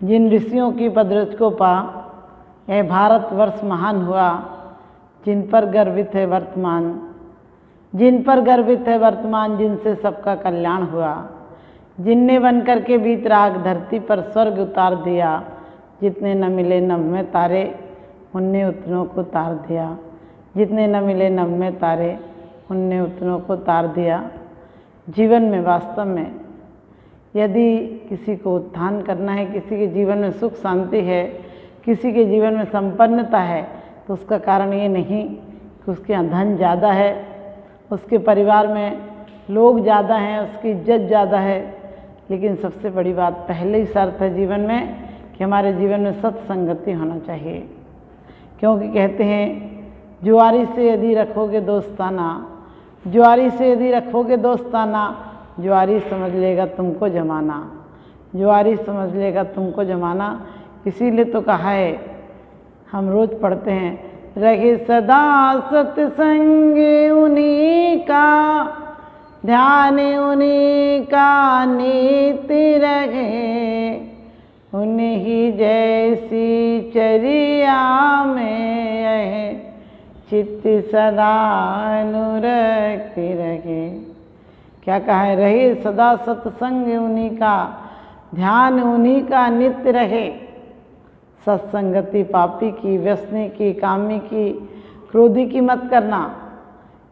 जिन ऋषियों की पदरज को पा यह भारतवर्ष महान हुआ, जिन पर गर्वित है वर्तमान, जिन पर गर्वित है वर्तमान, जिनसे सबका कल्याण हुआ, जिनने बन कर के बीत राग धरती पर स्वर्ग उतार दिया। जितने न मिले नभ में तारे उनने उतनों को तार दिया, जितने न मिले नभ में तारे उनने उतनों को तार दिया। जीवन में वास्तव में यदि किसी को उत्थान करना है, किसी के जीवन में सुख शांति है, किसी के जीवन में संपन्नता है, तो उसका कारण ये नहीं कि उसके यहाँ धन ज़्यादा है, उसके परिवार में लोग ज़्यादा हैं, उसकी इज्जत ज़्यादा है, लेकिन सबसे बड़ी बात पहले ही शर्त है जीवन में कि हमारे जीवन में सत्संगति होना चाहिए। क्योंकि कहते हैं जुआरी से यदि रखोगे दोस्ताना, जुआरी से यदि रखोगे दोस्ताना, जुआरी समझ लेगा तुमको जमाना, जुआरी समझ लेगा तुमको जमाना। इसीलिए तो कहा है, हम रोज़ पढ़ते हैं, रहे सदा सत्संग उन्हीं का, ध्यान उन्हीं का नीति रहे, उन्हीं जैसी चर्या में यह चित्त सदा अनुरक्त रहे। क्या कहा है? रहे सदा सत्संग उन्हीं का, ध्यान उन्हीं का नित्य रहे। सत्संगति पापी की, व्यसनी की, कामी की, क्रोधी की मत करना,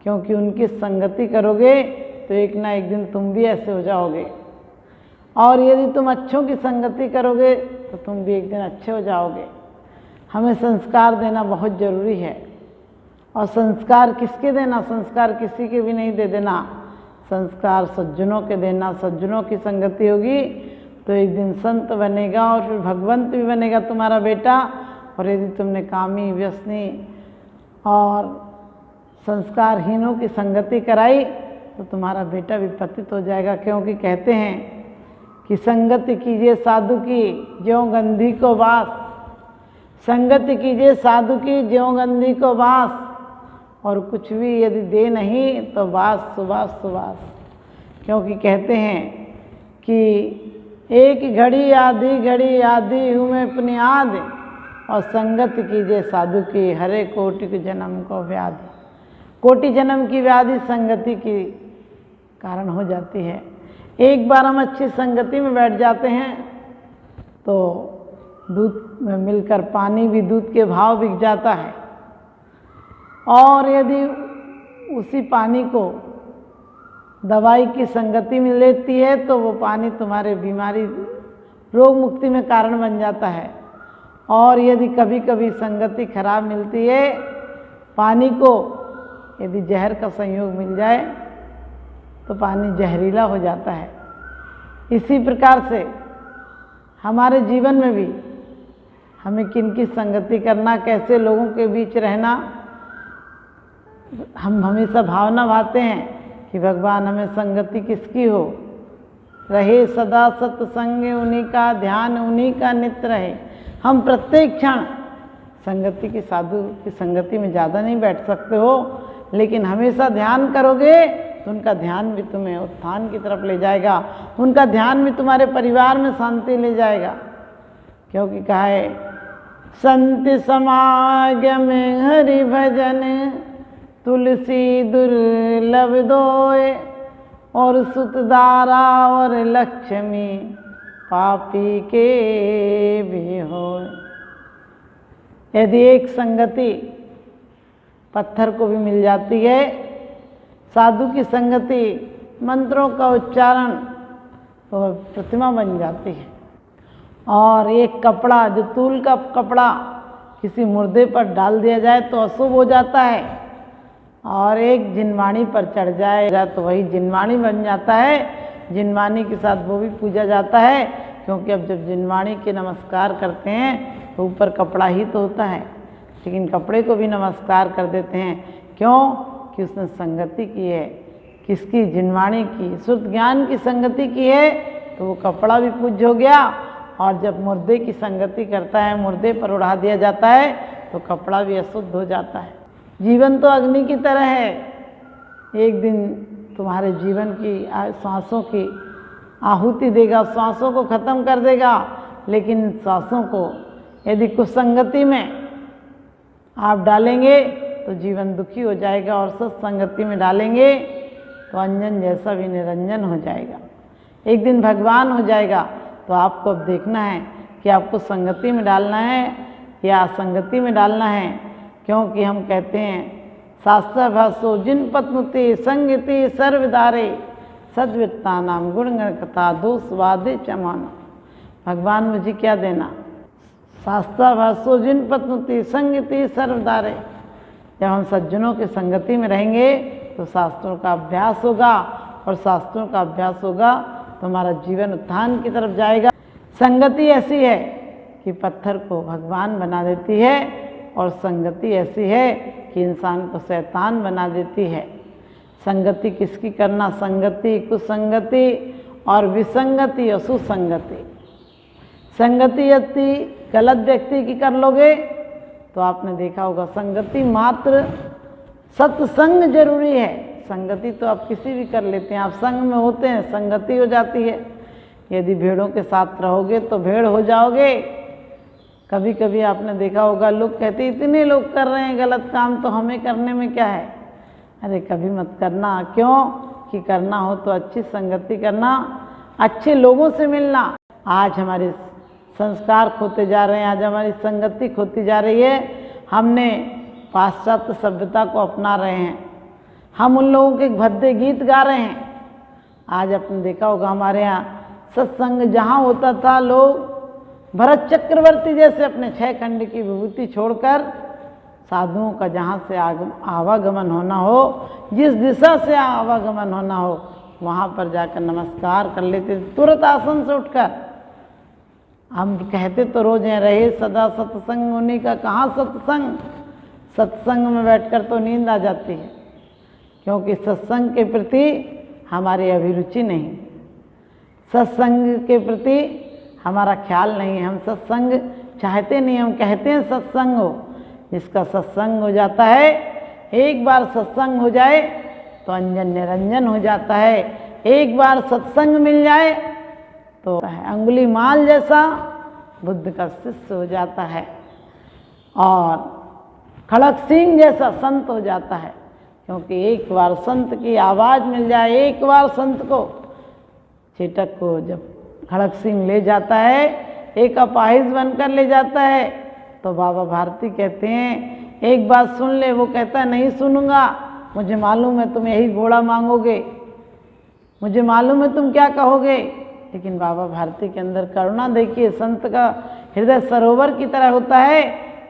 क्योंकि उनकी संगति करोगे तो एक ना एक दिन तुम भी ऐसे हो जाओगे। और यदि तुम अच्छों की संगति करोगे तो तुम भी एक दिन अच्छे हो जाओगे। हमें संस्कार देना बहुत ज़रूरी है। और संस्कार किसके देना? संस्कार किसी के भी नहीं दे देना, संस्कार सज्जनों के देना। सज्जनों की संगति होगी तो एक दिन संत बनेगा और फिर भगवंत भी बनेगा तुम्हारा बेटा। और यदि तुमने कामी, व्यसनी और संस्कारहीनों की संगति कराई तो तुम्हारा बेटा भी पतित हो जाएगा। क्योंकि कहते हैं कि संगति कीजिए साधु की ज्यों गंधी को वास, संगति कीजिए साधु की ज्यों गंधी को वास, और कुछ भी यदि दे नहीं तो वास सुवास सुवास। क्योंकि कहते हैं कि एक घड़ी आधी हूँ मैं अपनी आद, और संगत कीजिए साधु की हरे कोटि के जन्म को व्याधि। कोटि जन्म की व्याधि संगति की कारण हो जाती है। एक बार हम अच्छी संगति में बैठ जाते हैं तो दूध में मिलकर पानी भी दूध के भाव बिक जाता है। और यदि उसी पानी को दवाई की संगति में लेती है तो वो पानी तुम्हारे बीमारी, रोग मुक्ति में कारण बन जाता है। और यदि कभी कभी संगति खराब मिलती है, पानी को यदि जहर का संयोग मिल जाए तो पानी जहरीला हो जाता है। इसी प्रकार से हमारे जीवन में भी हमें किन की संगति करना, कैसे लोगों के बीच रहना। हम हमेशा भावना भाते हैं कि भगवान हमें संगति किसकी हो। रहे सदा सत्संग उन्हीं का, ध्यान उन्हीं का नित्य रहे। हम प्रत्येक क्षण संगति की, साधु की संगति में ज़्यादा नहीं बैठ सकते हो, लेकिन हमेशा ध्यान करोगे तो उनका ध्यान भी तुम्हें उत्थान की तरफ ले जाएगा, उनका ध्यान भी तुम्हारे परिवार में शांति ले जाएगा। क्योंकि कहा है, संत समागम हरि भजन, तुलसी दुर्लभ दोय, और सुतदारा और लक्ष्मी पापी के भी हो। यदि एक संगति पत्थर को भी मिल जाती है, साधु की संगति, मंत्रों का उच्चारण, तो वह प्रतिमा बन जाती है। और एक कपड़ा, जो तूल का कपड़ा किसी मुर्दे पर डाल दिया जाए तो अशुभ हो जाता है, और एक जिनवाणी पर चढ़ जाए तो वही जिनवाणी बन जाता है। जिनवाणी के साथ वो भी पूजा जाता है, क्योंकि अब जब जिनवाणी के नमस्कार करते हैं तो ऊपर कपड़ा ही तो होता है, लेकिन कपड़े को भी नमस्कार कर देते हैं। क्यों? कि उसने संगति की है, किसकी? जिनवाणी की, शुद्ध ज्ञान की संगति की है, तो वो कपड़ा भी पूज्य हो गया। और जब मुर्दे की संगति करता है, मुर्दे पर उड़ा दिया जाता है तो कपड़ा भी अशुद्ध हो जाता है। जीवन तो अग्नि की तरह है, एक दिन तुम्हारे जीवन की सांसों की आहुति देगा, सांसों को खत्म कर देगा, लेकिन इन श्वासों को यदि कुसंगति में आप डालेंगे तो जीवन दुखी हो जाएगा, और सत्संगति में डालेंगे तो अंजन जैसा भी निरंजन हो जाएगा। एक दिन भगवान हो जाएगा। तो आपको अब देखना है कि आपको संगति में डालना है या असंगति में डालना है, क्योंकि हम कहते हैं शास्त्र भाषो जिन पत्नुति संगति सर्वदारे सद्वित्ता नाम गुणगण कथा दोषवादे चमाना। भगवान मुझे क्या देना? शास्त्र भाषो जिन पत्नुति संगति सर्वदारे। जब हम सज्जनों की संगति में रहेंगे तो शास्त्रों का अभ्यास होगा, और शास्त्रों का अभ्यास होगा तो हमारा जीवन उत्थान की तरफ जाएगा। संगति ऐसी है कि पत्थर को भगवान बना देती है, और संगति ऐसी है कि इंसान को शैतान बना देती है। संगति किसकी करना? संगति, कुसंगति और विसंगति और सुसंगति। संगति यदि गलत व्यक्ति की कर लोगे तो आपने देखा होगा, संगति मात्र सत्संग जरूरी है। संगति तो आप किसी भी कर लेते हैं, आप संग में होते हैं, संगति हो जाती है। यदि भेड़ों के साथ रहोगे तो भेड़ हो जाओगे। कभी कभी आपने देखा होगा, लोग कहते इतने लोग कर रहे हैं गलत काम, तो हमें करने में क्या है? अरे कभी मत करना। क्यों? कि करना हो तो अच्छी संगति करना, अच्छे लोगों से मिलना। आज हमारे संस्कार खोते जा रहे हैं, आज हमारी संगति खोती जा रही है। हमने पाश्चात्य सभ्यता को अपना रहे हैं, हम उन लोगों के भद्दे गीत गा रहे हैं। आज आपने देखा होगा, हमारे यहाँ सत्संग जहाँ होता था, लोग भरत चक्रवर्ती जैसे अपने 6 खंड की विभूति छोड़कर साधुओं का जहाँ से आवागमन होना हो, जिस दिशा से आवागमन होना हो, वहाँ पर जाकर नमस्कार कर लेते थे तुरंत आसन से उठकर। हम कहते तो रोज हैं, रहे सदा सत्संग उन्हीं का कहाँ सत्संग। सत्संग में बैठकर तो नींद आ जाती है, क्योंकि सत्संग के प्रति हमारी अभिरुचि नहीं, सत्संग के प्रति हमारा ख्याल नहीं है। हम सत्संग चाहते नहीं, हम कहते हैं सत्संग हो। जिसका सत्संग हो जाता है, एक बार सत्संग हो जाए तो अंजन निरंजन हो जाता है। एक बार सत्संग मिल जाए तो अंगुली माल जैसा बुद्ध का शिष्य हो जाता है, और खड़क सिंह जैसा संत हो जाता है। क्योंकि एक बार संत की आवाज़ मिल जाए, एक बार संत को, चेटक को जब खड़क सिंह ले जाता है, एक अपाहिज बनकर ले जाता है, तो बाबा भारती कहते हैं एक बात सुन ले। वो कहता है नहीं सुनूंगा, मुझे मालूम है तुम यही घोड़ा मांगोगे, मुझे मालूम है तुम क्या कहोगे। लेकिन बाबा भारती के अंदर करुणा देखिए, संत का हृदय सरोवर की तरह होता है।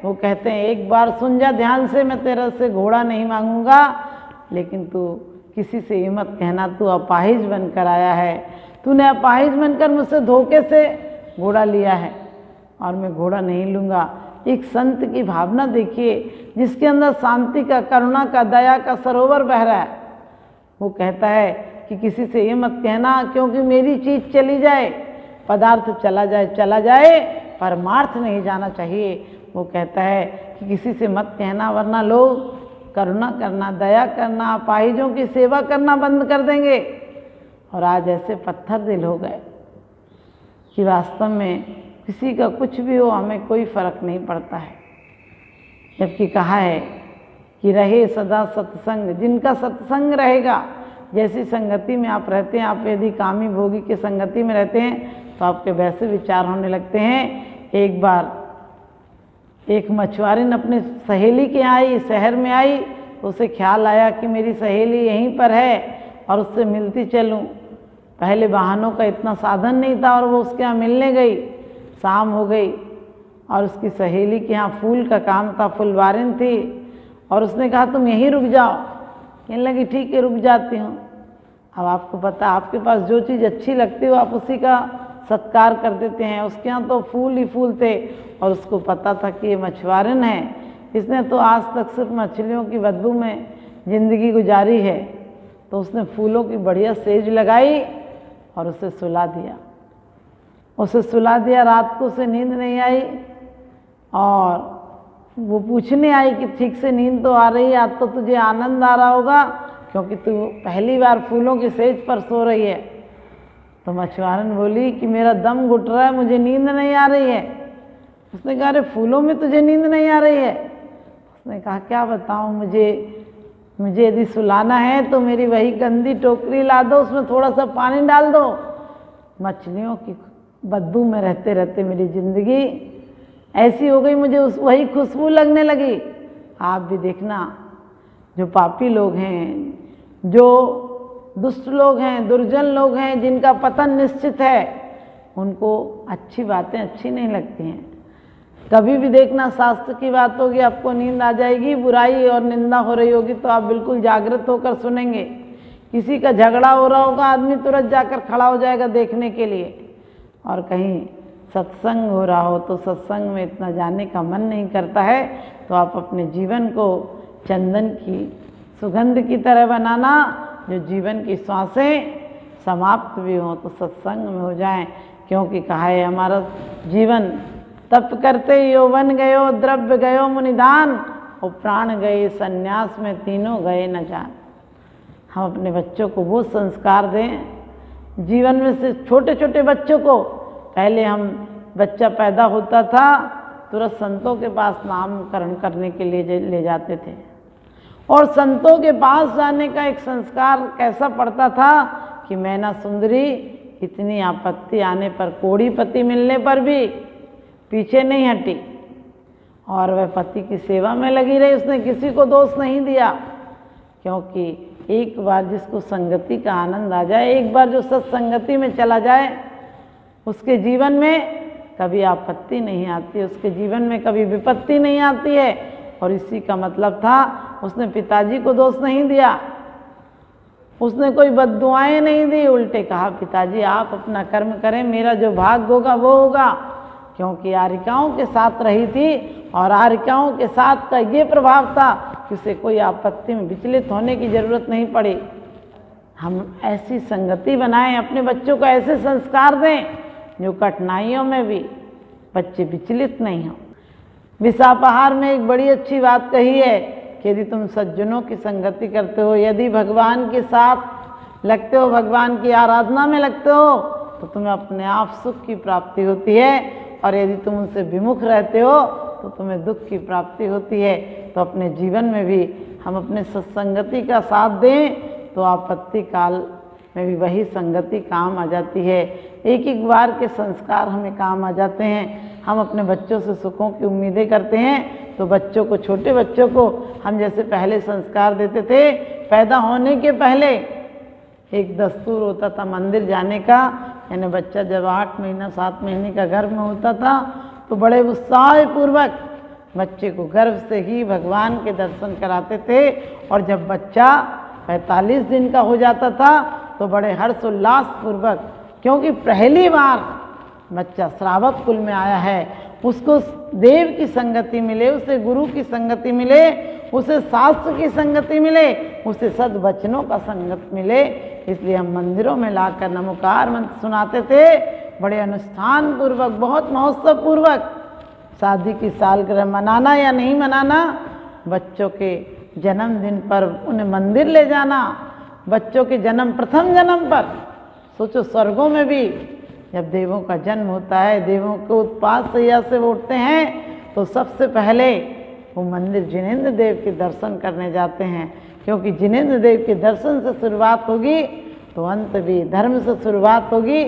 वो कहते हैं एक बार सुन जा ध्यान से, मैं तेरे से घोड़ा नहीं मांगूंगा, लेकिन तू किसी से ये मत कहना तू अपाहिज बनकर आया है, तूने अपाहिज बनकर मुझसे धोखे से घोड़ा लिया है, और मैं घोड़ा नहीं लूँगा। एक संत की भावना देखिए, जिसके अंदर शांति का, करुणा का, दया का सरोवर बह रहा है। वो कहता है कि किसी से ये मत कहना, क्योंकि मेरी चीज़ चली जाए, पदार्थ चला जाए, परमार्थ नहीं जाना चाहिए। वो कहता है कि किसी से मत कहना, वरना लोग करुणा करना, दया करना, अपाहिजों की सेवा करना बंद कर देंगे। और आज ऐसे पत्थर दिल हो गए कि वास्तव में किसी का कुछ भी हो, हमें कोई फर्क नहीं पड़ता है। जबकि कहा है कि रहे सदा सत्संग, जिनका सत्संग रहेगा, जैसी संगति में आप रहते हैं, आप यदि कामी भोगी की संगति में रहते हैं तो आपके वैसे विचार होने लगते हैं। एक बार एक मछुआरिन अपनी सहेली के यहाँ आई, शहर में आई, तो उसे ख्याल आया कि मेरी सहेली यहीं पर है और उससे मिलती चलूँ। पहले वाहनों का इतना साधन नहीं था, और वो उसके यहाँ मिलने गई। शाम हो गई और उसकी सहेली के यहाँ फूल का काम था, फुलवारिन थी, और उसने कहा तुम यहीं रुक जाओ। कहने लगी ठीक है रुक जाती हूँ। अब आपको पता, आपके पास जो चीज़ अच्छी लगती हो आप उसी का सत्कार कर देते हैं। उसके यहाँ तो फूल ही फूल थे, और उसको पता था कि ये मछुआरिन है, इसने तो आज तक सिर्फ मछलियों की बदबू में ज़िंदगी गुजारी है। तो उसने फूलों की बढ़िया सेज लगाई और उसे सुला दिया। रात को उसे नींद नहीं आई, और वो पूछने आई कि ठीक से नींद तो आ रही है, आज तो तुझे आनंद आ रहा होगा, क्योंकि तू पहली बार फूलों की सेज पर सो रही है। तो मछुआरन बोली कि मेरा दम घुट रहा है, मुझे नींद नहीं आ रही है। उसने कहा अरे फूलों में तुझे नींद नहीं आ रही है? उसने कहा क्या बताऊं, मुझे यदि सुलाना है तो मेरी वही गंदी टोकरी ला दो, उसमें थोड़ा सा पानी डाल दो। मछलियों की बदबू में रहते रहते मेरी जिंदगी ऐसी हो गई, मुझे वही खुशबू लगने लगी। आप भी देखना, जो पापी लोग हैं, जो दुष्ट लोग हैं, दुर्जन लोग हैं, जिनका पतन निश्चित है, उनको अच्छी बातें अच्छी नहीं लगती हैं। कभी भी देखना, शास्त्र की बात होगी आपको नींद आ जाएगी, बुराई और निंदा हो रही होगी तो आप बिल्कुल जागृत होकर सुनेंगे। किसी का झगड़ा हो रहा होगा, आदमी तुरंत जाकर खड़ा हो जाएगा देखने के लिए। और कहीं सत्संग हो रहा हो तो सत्संग में इतना जाने का मन नहीं करता है, तो आप अपने जीवन को चंदन की सुगंध की तरह बनाना, जो जीवन की सांसें समाप्त भी हों तो सत्संग में हो जाएं। क्योंकि कहा है हमारा जीवन तप करते यौवन गयो, द्रव्य गयो मुनिदान, और प्राण गए सन्यास में, तीनों गए न जान। हम अपने बच्चों को वो संस्कार दें जीवन में से छोटे छोटे बच्चों को। पहले हम बच्चा पैदा होता था तुरंत संतों के पास नामकरण करने के लिए ले जाते थे, और संतों के पास जाने का एक संस्कार कैसा पड़ता था कि मैना सुंदरी इतनी आपत्ति आने पर, कोड़ी पति मिलने पर भी पीछे नहीं हटी और वह पति की सेवा में लगी रही। उसने किसी को दोष नहीं दिया, क्योंकि एक बार जिसको संगति का आनंद आ जाए, एक बार जो सत्संगति में चला जाए, उसके जीवन में कभी आपत्ति नहीं आती, उसके जीवन में कभी विपत्ति नहीं आती है। और इसी का मतलब था उसने पिताजी को दोष नहीं दिया, उसने कोई बद्दुआएं नहीं दी, उल्टे कहा पिताजी आप अपना कर्म करें, मेरा जो भाग्य होगा वो होगा। क्योंकि आरिकाओं के साथ रही थी और आरिकाओं के साथ का ये प्रभाव था कि उसे कोई आपत्ति में विचलित होने की जरूरत नहीं पड़ी। हम ऐसी संगति बनाएं, अपने बच्चों को ऐसे संस्कार दें जो कठिनाइयों में भी बच्चे विचलित नहीं हों। विसापाहार में एक बड़ी अच्छी बात कही है कि यदि तुम सज्जनों की संगति करते हो, यदि भगवान के साथ लगते हो, भगवान की आराधना में लगते हो, तो तुम्हें अपने आप सुख की प्राप्ति होती है। और यदि तुम उनसे विमुख रहते हो तो तुम्हें दुख की प्राप्ति होती है। तो अपने जीवन में भी हम अपने सत्संगति का साथ दें तो आपत्ति काल में भी वही संगति काम आ जाती है। एक एक बार के संस्कार हमें काम आ जाते हैं। हम अपने बच्चों से सुखों की उम्मीदें करते हैं तो बच्चों को, छोटे बच्चों को हम जैसे पहले संस्कार देते थे, पैदा होने के पहले एक दस्तूर होता था मंदिर जाने का, यानी बच्चा जब 8 महीना 7 महीने का गर्भ में होता था तो बड़े उत्साहपूर्वक बच्चे को गर्भ से ही भगवान के दर्शन कराते थे। और जब बच्चा 45 दिन का हो जाता था तो बड़े हर्षोल्लास पूर्वक, क्योंकि पहली बार बच्चा श्रावक कुल में आया है, उसको देव की संगति मिले, उसे गुरु की संगति मिले, उसे शास्त्र की संगति मिले, उसे सद्वचनों का संगत मिले। इसलिए हम मंदिरों में लाकर नमोकार मंत्र सुनाते थे, बड़े अनुष्ठान पूर्वक, बहुत महोत्सव पूर्वक। शादी की सालगिरह मनाना या नहीं मनाना, बच्चों के जन्मदिन पर उन्हें मंदिर ले जाना, बच्चों के प्रथम जन्म पर, सोचो स्वर्गों में भी जब देवों का जन्म होता है, देवों को उत्पात सैया से उठते हैं, तो सबसे पहले वो मंदिर जिनेंद्र देव के दर्शन करने जाते हैं। क्योंकि जिनेंद्र देव के दर्शन से शुरुआत होगी तो अंत भी, धर्म से शुरुआत होगी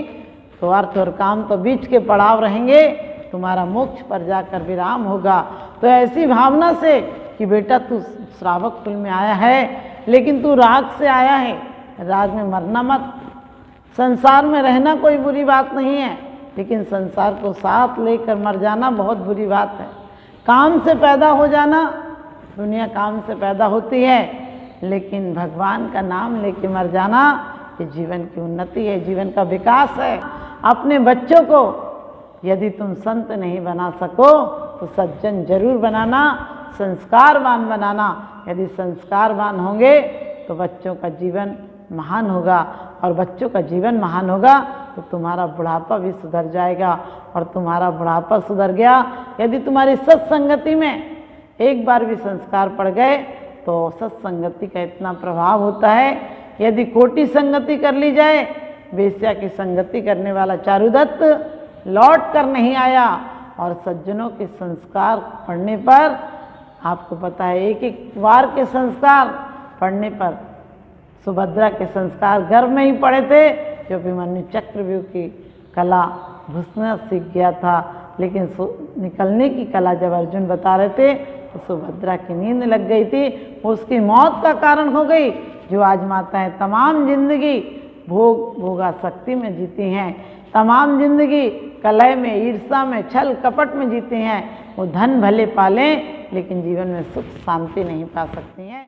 तो अर्थ और काम तो बीच के पड़ाव रहेंगे, तुम्हारा मोक्ष पर जाकर विराम होगा। तो ऐसी भावना से कि बेटा तू श्रावक कुल में आया है, लेकिन तू राग से आया है, राग में मरना मत। संसार में रहना कोई बुरी बात नहीं है, लेकिन संसार को साथ लेकर मर जाना बहुत बुरी बात है। काम से पैदा हो जाना, दुनिया काम से पैदा होती है, लेकिन भगवान का नाम लेके मर जाना ये जीवन की उन्नति है, जीवन का विकास है। अपने बच्चों को यदि तुम संत नहीं बना सको तो सज्जन जरूर बनाना, संस्कारवान बनाना। यदि संस्कारवान होंगे तो बच्चों का जीवन महान होगा, और बच्चों का जीवन महान होगा तो तुम्हारा बुढ़ापा भी सुधर जाएगा। और तुम्हारा बुढ़ापा सुधर गया यदि तुम्हारी सत्संगति में एक बार भी संस्कार पड़ गए तो सत्संगति का इतना प्रभाव होता है। यदि खोटी संगति कर ली जाए वेश्या की संगति करने वाला चारुदत्त लौट कर नहीं आया। और सज्जनों के संस्कार पढ़ने पर आपको पता है, एक एक बार के संस्कार पढ़ने पर सुभद्रा के संस्कार गर्भ में ही पड़े थे, जो अभिमन्यु चक्रव्यूह की कला घुसना सीख गया था। लेकिन निकलने की कला जब अर्जुन बता रहे थे तो सुभद्रा की नींद लग गई थी, उसकी मौत का कारण हो गई। जो आज माताएं तमाम जिंदगी भोगासक्ति में जीती हैं, तमाम जिंदगी कलह में, ईर्ष्या में, छल कपट में जीती हैं, वो धन भले पालें लेकिन जीवन में सुख शांति नहीं पा सकती हैं।